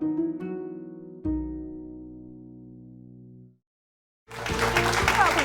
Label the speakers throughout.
Speaker 1: Welcome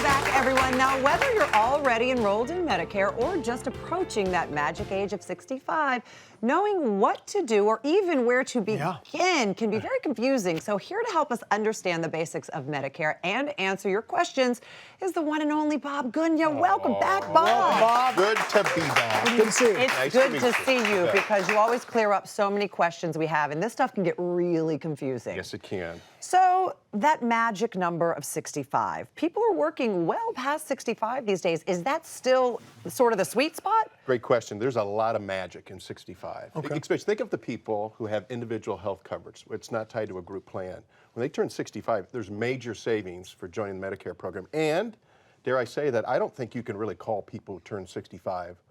Speaker 1: back, everyone. Now, whether you're already enrolled in Medicare or just approaching that magic age of 65, knowing what to do or even where to begin can be very confusing. So here to help us understand the basics of Medicare and answer your questions is the one and only Bob Gunia. Welcome back, Bob.
Speaker 2: Welcome, Bob. Good to be back.
Speaker 3: Good to see you.
Speaker 1: It's
Speaker 2: Nice
Speaker 1: good
Speaker 2: to
Speaker 1: to
Speaker 2: meet
Speaker 1: see
Speaker 2: you.
Speaker 1: you
Speaker 2: Yeah.
Speaker 1: because you always clear up so many questions we have, and this stuff can get really confusing.
Speaker 2: Yes, it can.
Speaker 1: So that magic number of 65, people are working well past 65 these days. Is that still sort of the sweet spot?
Speaker 2: Great question. There's a lot of magic in 65.
Speaker 3: Okay.
Speaker 2: Especially think of the people who have individual health coverage. It's not tied to a group plan. When they turn 65, there's major savings for joining the Medicare program. And dare I say that I don't think you can really call people who turn 65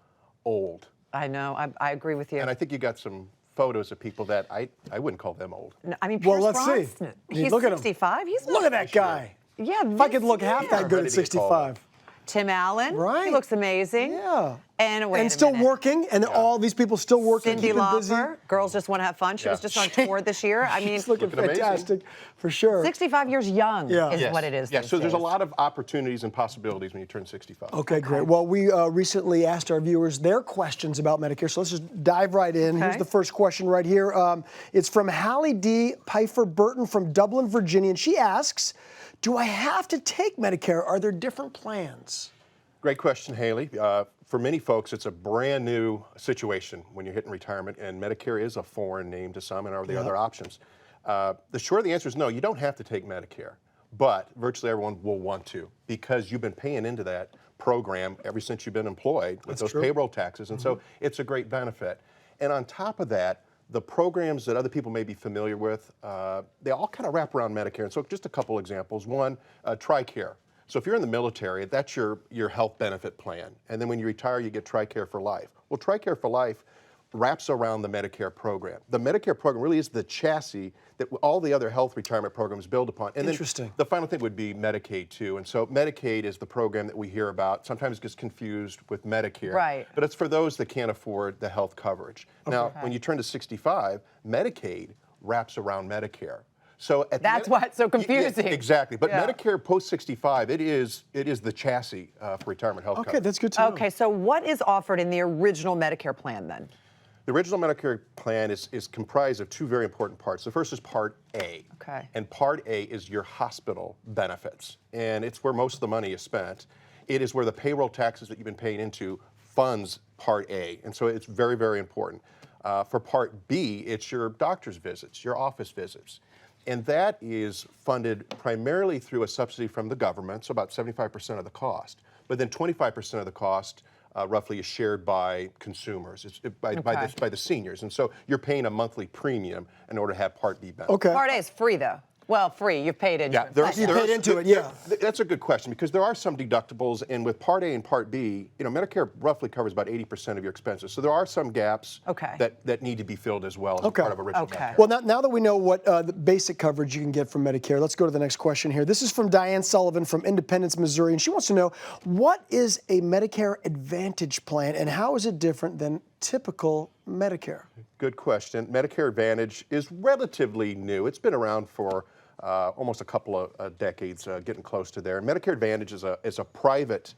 Speaker 2: old.
Speaker 1: I know. I agree with you.
Speaker 2: And I think you got some photos of people that I wouldn't call them old.
Speaker 1: I mean,
Speaker 3: Well,
Speaker 1: Pierce
Speaker 3: let's see.
Speaker 1: Brosnan,
Speaker 3: I mean,
Speaker 1: he's
Speaker 3: look at him.
Speaker 1: 65. He's
Speaker 3: Look at that guy.
Speaker 1: Yeah,
Speaker 3: If I could look half that good at
Speaker 2: Ready to get called
Speaker 3: 65.
Speaker 1: Tim Allen.
Speaker 3: Right.
Speaker 1: He looks amazing.
Speaker 3: Yeah.
Speaker 1: And wait
Speaker 3: And
Speaker 1: a
Speaker 3: still
Speaker 1: minute.
Speaker 3: working, and all these people still working,
Speaker 1: Cindy
Speaker 3: keeping busy.
Speaker 1: Lauper. Girls just want to have fun. She was just on tour this year. I mean,
Speaker 3: She's looking
Speaker 2: Looking amazing.
Speaker 3: fantastic, for sure.
Speaker 1: 65 years young
Speaker 3: Yeah.
Speaker 1: is
Speaker 2: Yes.
Speaker 1: what it is.
Speaker 2: Yeah,
Speaker 1: these
Speaker 2: so there's a
Speaker 1: days.
Speaker 2: lot of opportunities and possibilities when you turn 65.
Speaker 3: Okay, great. Well, we recently asked our viewers their questions about Medicare, so let's just dive right in.
Speaker 1: Okay.
Speaker 3: Here's the first question right here. It's from Hallie D. Pfeiffer Burton from Dublin, Virginia, and she asks, do I have to take Medicare? Are there different plans?
Speaker 2: Great question, Haley. For many folks, it's a brand new situation when you're hitting retirement, and Medicare is a foreign name to some, and are the other options. The short of the answer is no, you don't have to take Medicare, but virtually everyone will want to because you've been paying into that program ever since you've been employed with those payroll taxes, and so it's a great benefit. And on top of that, the programs that other people may be familiar with, they all kind of wrap around Medicare. And so just a couple examples. One, TRICARE. So if you're in the military, that's your health benefit plan. And then when you retire, you get TRICARE for life. Well, TRICARE for life wraps around the Medicare program. The Medicare program really is the chassis that all the other health retirement programs build upon. And
Speaker 3: Interesting.
Speaker 2: Then the final thing would be Medicaid too. And so Medicaid is the program that we hear about, sometimes gets confused with Medicare.
Speaker 1: Right.
Speaker 2: But it's for those that can't afford the health coverage. Now, when you turn to 65, Medicaid wraps around Medicare. So
Speaker 1: That's why it's so confusing.
Speaker 2: Exactly. But
Speaker 1: Yeah.
Speaker 2: Medicare post-65, it is the chassis for retirement health
Speaker 3: Okay,
Speaker 2: coverage.
Speaker 3: that's good to know.
Speaker 1: Okay, so what is offered in the original Medicare plan then?
Speaker 2: The original Medicare plan is comprised of two very important parts. The first is Part A.
Speaker 1: Okay.
Speaker 2: And Part A is your hospital benefits. And it's where most of the money is spent. It is where the payroll taxes that you've been paying into funds Part A. And so it's very, very important. For Part B, it's your doctor's visits, your office visits. And that is funded primarily through a subsidy from the government, so about 75% of the cost. But then 25% of the cost roughly is shared by consumers, by the seniors. And so you're paying a monthly premium in order to have Part B benefits.
Speaker 3: Okay.
Speaker 1: Part A is free, though. Well, free. You've paid into it.
Speaker 3: You paid into it, yeah.
Speaker 2: That's a good question because there are some deductibles, and with Part A and Part B, Medicare roughly covers about 80% of your expenses. So there are some gaps that need to be filled as well as part of original Medicare.
Speaker 3: Well, now that we know what the basic coverage you can get from Medicare, let's go to the next question here. This is from Diane Sullivan from Independence, Missouri, and she wants to know, what is a Medicare Advantage plan and how is it different than typical Medicare? Good question. Medicare Advantage is relatively new. It's been around for almost a couple of decades, getting close to there. And Medicare Advantage is a private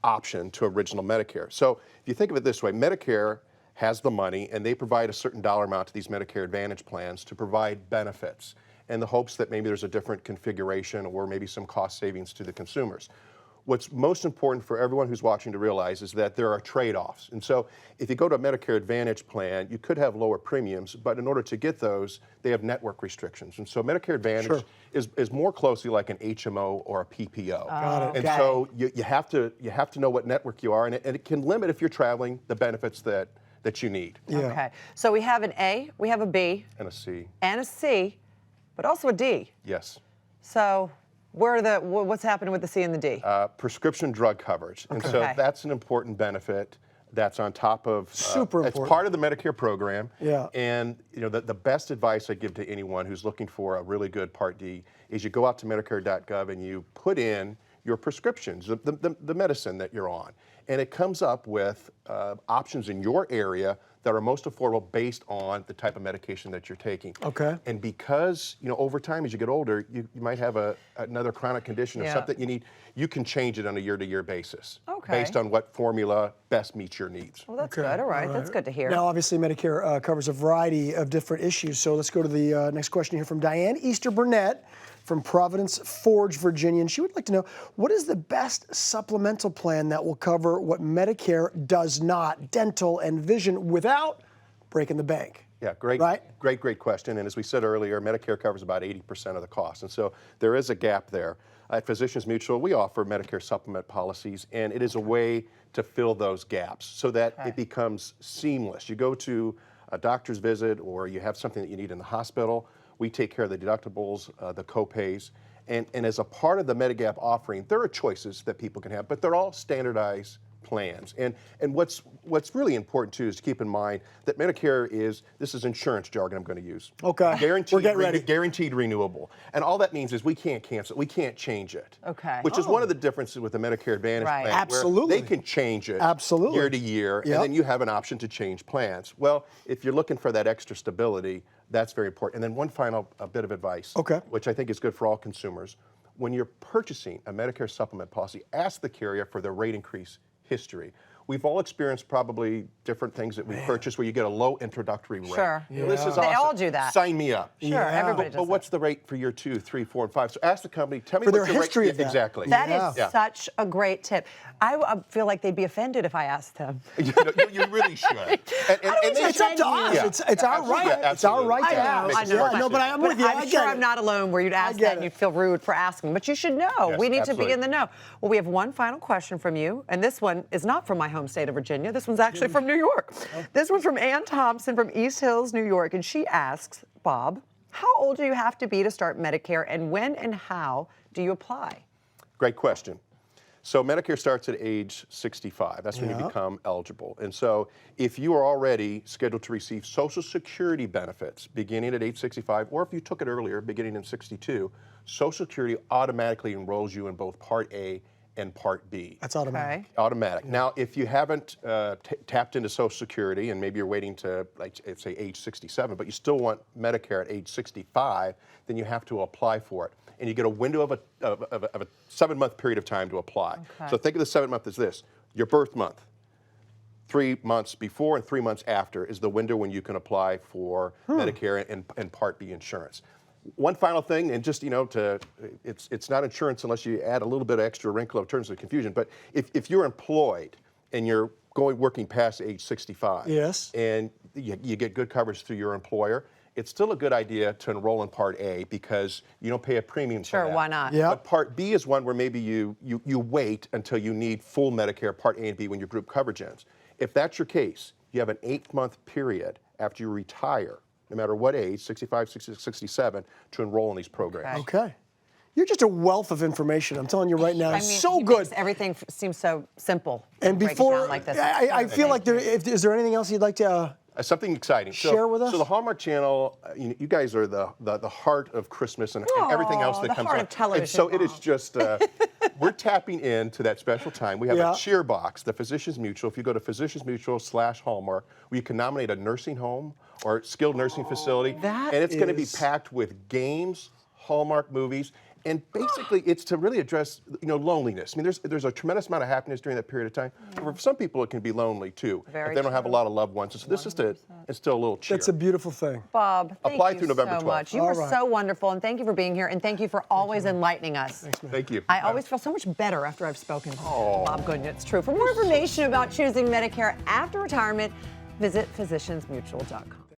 Speaker 3: option to original Medicare. So if you think of it this way, Medicare has the money and they provide a certain dollar amount to these Medicare Advantage plans to provide benefits in the hopes that maybe there's a different configuration or maybe some cost savings to the consumers. What's most important for everyone who's watching to realize is that there are trade-offs. And so if you go to a Medicare Advantage plan, you could have lower premiums, but in order to get those, they have network restrictions. And so Medicare Advantage is more closely like an HMO or a PPO. Got it.
Speaker 2: And so you have to know what network you are, and it can limit, if you're traveling, the benefits that you need.
Speaker 3: Yeah.
Speaker 1: Okay. So we have an A, we have a B.
Speaker 2: And a C.
Speaker 1: And a C, but also a D.
Speaker 2: Yes.
Speaker 1: So what's happening with the C and the D?
Speaker 2: Prescription drug coverage. And so that's an important benefit that's on top of,
Speaker 3: super important.
Speaker 2: It's part of the Medicare program.
Speaker 3: Yeah.
Speaker 2: And the best advice I give to anyone who's looking for a really good Part D is you go out to Medicare.gov and you put in your prescriptions, the medicine that you're on. And it comes up with options in your area that are most affordable based on the type of medication that you're taking.
Speaker 3: Okay.
Speaker 2: And because, over time as you get older, you might have another chronic condition or something you need, you can change it on a year-to-year basis.
Speaker 1: Okay.
Speaker 2: Based on what formula best meets your needs.
Speaker 1: Well, that's good. All right. That's good to hear.
Speaker 3: Now, obviously, Medicare covers a variety of different issues. So let's go to the next question here from Diane Easter Burnett from Providence Forge, Virginia. And she would like to know, what is the best supplemental plan that will cover what Medicare does not, dental and vision, without breaking the bank?
Speaker 2: Yeah, great question. And as we said earlier, Medicare covers about 80% of the cost. And so there is a gap there. At Physicians Mutual, we offer Medicare supplement policies, and it is a way to fill those gaps so that it becomes seamless. You go to a doctor's visit or you have something that you need in the hospital, we take care of the deductibles, the co-pays, and as a part of the Medigap offering, there are choices that people can have, but they're all standardized plans. And what's really important too is to keep in mind that Medicare this is insurance jargon I'm going to use.
Speaker 3: Okay.
Speaker 2: Guaranteed,
Speaker 3: We're getting ready.
Speaker 2: Guaranteed renewable. And all that means is we can't cancel it. We can't change it.
Speaker 1: Okay.
Speaker 2: Which is one of the differences with the Medicare Advantage plan.
Speaker 3: Absolutely.
Speaker 2: Where they can change it
Speaker 3: Absolutely.
Speaker 2: year to year, and then you have an option to change plans. Well, if you're looking for that extra stability, that's very important. And then one final bit of advice, which I think is good for all consumers. When you're purchasing a Medicare supplement policy, ask the carrier for their rate increase history. We've all experienced probably different things that we purchase where you get a low introductory rate.
Speaker 1: Sure.
Speaker 2: Well, this is
Speaker 1: They
Speaker 2: awesome.
Speaker 1: all do that.
Speaker 2: Sign me up.
Speaker 1: Sure, everybody does
Speaker 2: But what's the rate for year 2, 3, 4, and 5? So ask the company, tell me
Speaker 3: For
Speaker 2: what's
Speaker 3: their
Speaker 2: the
Speaker 3: history
Speaker 2: rate.
Speaker 3: of that.
Speaker 2: Exactly.
Speaker 1: That is such a great tip. I feel like they'd be offended if I asked them.
Speaker 2: You really should. And
Speaker 3: It's up to us. It's our right.
Speaker 2: Yeah,
Speaker 3: it's our right to ask.
Speaker 1: I know.
Speaker 3: No, but I'm with you.
Speaker 1: I'm sure I'm not alone where you'd ask that and you'd feel rude for asking, but you should know.
Speaker 2: Yes,
Speaker 1: we need to
Speaker 2: absolutely.
Speaker 1: be in the know. Well, we have one final question from you, and this one is not from my home state of Virginia. This one's actually from New York. This one's from Ann Thompson from East Hills, New York, and she asks, Bob, how old do you have to be to start Medicare, and when and how do you apply?
Speaker 2: Great question. So Medicare starts at age 65. That's when you become eligible. And so if you are already scheduled to receive Social Security benefits beginning at age 65, or if you took it earlier, beginning in 62, Social Security automatically enrolls you in both Part A and Part B.
Speaker 3: That's automatic.
Speaker 1: Okay.
Speaker 2: Automatic. Now, if you haven't tapped into Social Security and maybe you're waiting to, like, say, age 67, but you still want Medicare at age 65, then you have to apply for it. And you get a window of a 7-month period of time to apply.
Speaker 1: Okay.
Speaker 2: So think of the 7 month as this: your birth month. 3 months before and 3 months after is the window when you can apply for Medicare and Part B insurance. One final thing, and just, it's not insurance unless you add a little bit of extra wrinkle in terms of confusion, but if you're employed and you're working past age 65, and you get good coverage through your employer, it's still a good idea to enroll in Part A because you don't pay a premium for that.
Speaker 1: Sure, why not?
Speaker 3: Yeah.
Speaker 2: But Part B is one where maybe you wait until you need full Medicare Part A and B when your group coverage ends. If that's your case, you have an 8-month period after you retire, no matter what age, 65, 66, 67, to enroll in these programs.
Speaker 3: Okay. You're just a wealth of information. I'm telling you right now.
Speaker 1: I mean,
Speaker 3: So
Speaker 1: he
Speaker 3: good.
Speaker 1: makes everything seems so simple.
Speaker 3: And
Speaker 1: break it
Speaker 3: before,
Speaker 1: down like this.
Speaker 3: I feel like is there anything else you'd like to
Speaker 2: Something exciting.
Speaker 3: share with us?
Speaker 2: So the Hallmark Channel, you guys are the heart of Christmas and everything else that
Speaker 1: the
Speaker 2: comes
Speaker 1: heart
Speaker 2: on.
Speaker 1: of television,
Speaker 2: And so it is
Speaker 1: Mom.
Speaker 2: just, we're tapping into that special time. We have a cheer box, the Physicians Mutual. If you go to physiciansmutual/Hallmark, where you can nominate a nursing home or skilled nursing facility,
Speaker 1: that
Speaker 2: and it's going to be
Speaker 3: is-
Speaker 2: packed with games, Hallmark movies, and basically it's to really address loneliness. I mean, there's a tremendous amount of happiness during that period of time. For some people, it can be lonely too
Speaker 1: Very
Speaker 2: if they don't have a
Speaker 1: true.
Speaker 2: lot of loved ones. So this is to instill a little cheer.
Speaker 3: That's a beautiful thing.
Speaker 1: Bob, thank
Speaker 2: Apply
Speaker 1: you
Speaker 2: through November
Speaker 1: so
Speaker 2: 12th.
Speaker 1: much. You
Speaker 3: All
Speaker 1: were
Speaker 3: right.
Speaker 1: so wonderful, and thank you for being here, and thank you for always enlightening us.
Speaker 2: Thank you.
Speaker 1: I always feel so much better after I've spoken to Bob Gunia. It's true. For more information about choosing Medicare after retirement, visit physiciansmutual.com.